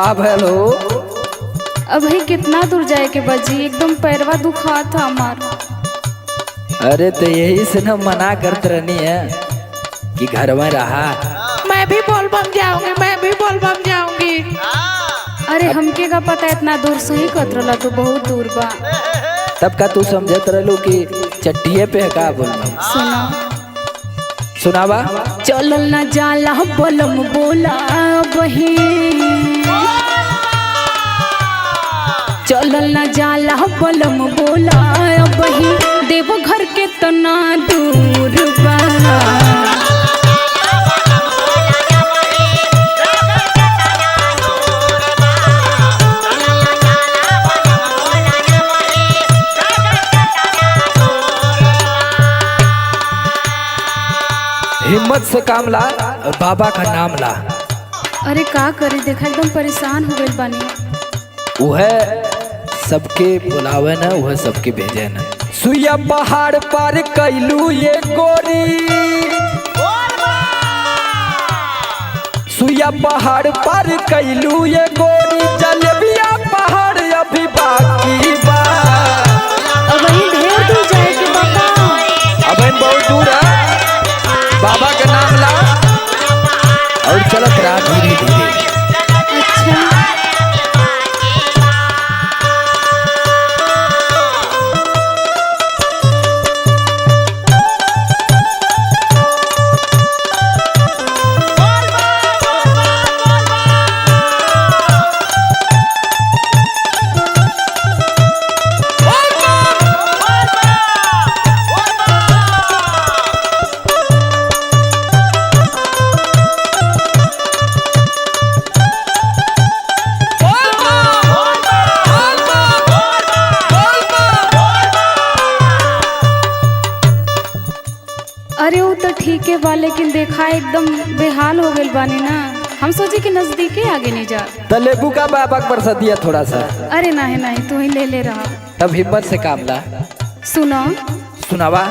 का भलो? अब भाई कितना दूर जाए के बजी, एकदम पैरवा दुखा था हमार। अरे तो यही से न मना करते रहनी है कि घर में रहा। मैं भी बोलबम जाऊंगी, मैं भी बोलबम जाऊंगी। अरे हमके का पता इतना दूर से ही कतरला तो बहुत दूर बा। तब का तू समझत रहलू कि चट्टिए पे है का बोलबम? सुना सुनावा। चलल न जाला बलम बोला बही, चलल न जाला बलम बोला बही, देवो घर के तना दूर बा। हिम्मत से काम ला और बाबा का नाम ला। अरे का करे, देखा एकदम परेशान हो गई बानी। वह सबके बुलावे न, वह सबके भेजे न। सुइया पहाड़ पार कैलू ये गोरी, सुइया पहाड़ पार कैलू ये गोरी, जलेबिया पहाड़ अभी बाकी बा। अब वही ढेर दूर जाए के बाबा। अब बहुत दूर है। बाबा का नाम ला और चलत रहा धीरे धीरे। अच्छा अरे वो तो ठीक है बा, लेकिन देखा एकदम बेहाल हो गई बानी ना। हम सोचे कि नजदीक ही आगे नहीं जा। तो लेबू का बाबा बरसा दिया थोड़ा सा। अरे नहीं नहीं, तू ही ले रहा। तब हिम्मत से काम ला। सुनो सुनावा।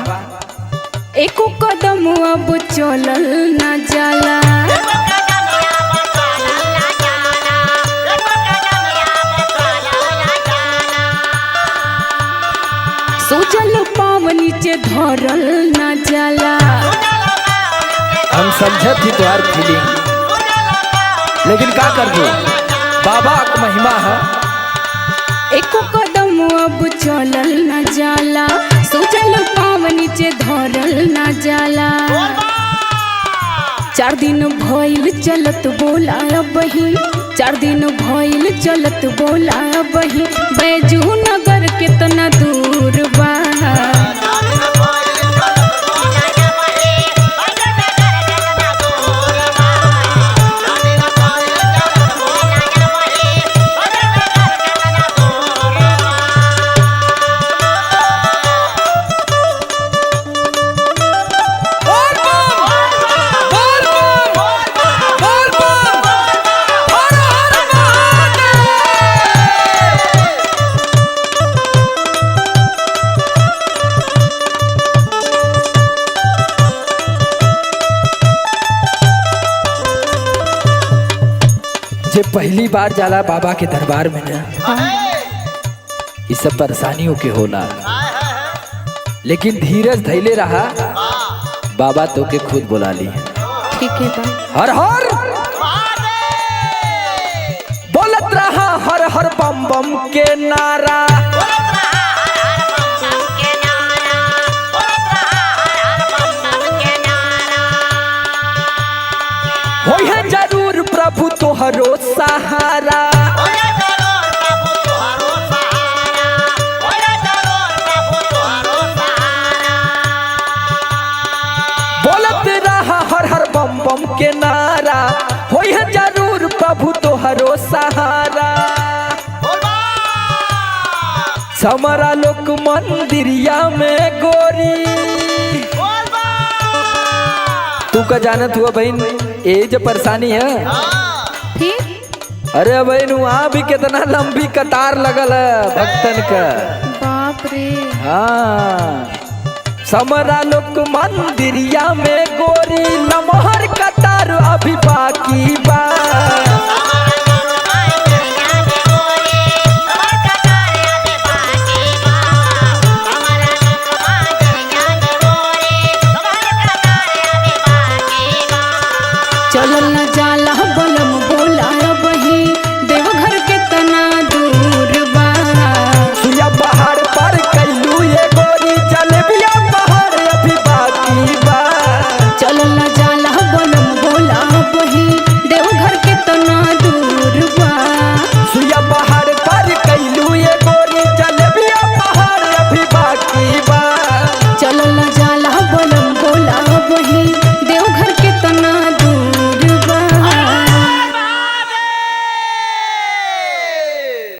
एको कदम अब चलल न जाला, सोचल पाव नीचे धरल न जाला। हम समझत ही तुम्हार फीलिंग, लेकिन का कर दो, बाबा का महिमा है। एको कदम अब चलल न जाला, सोचल पाव नीचे धरल न जाला। 4 दिन भइल चलत बोला बही, 4 दिन भइल चलत बोला बही, बैजू नगर कितना दूर बा। जे पहली बार जाला बाबा के दरबार में ना, इस सब परेशानियों के होला, लेकिन धीरज धैले रहा, बाबा तो के खुद बुला ली। ठीक है बा। हर हर बोलत रहा, हर हर बम बम के नारा, होई है जरूर प्रभु तोहरो सहारा। बोलत रहा हर हर बम बम के नारा, होई है जरूर प्रभु तोहरो सहारा। समरा लोक मंदिरिया में गोरी, तू का जानत हुआ बहन, ये जो परेशानी है। फिर अरे बहन वहाँ भी कितना लंबी कतार लगल है भक्तन का। बाप रे। हाँ, समरा लोक मंदिरिया में गोरी, लमहर कतार अभी बाकी बा।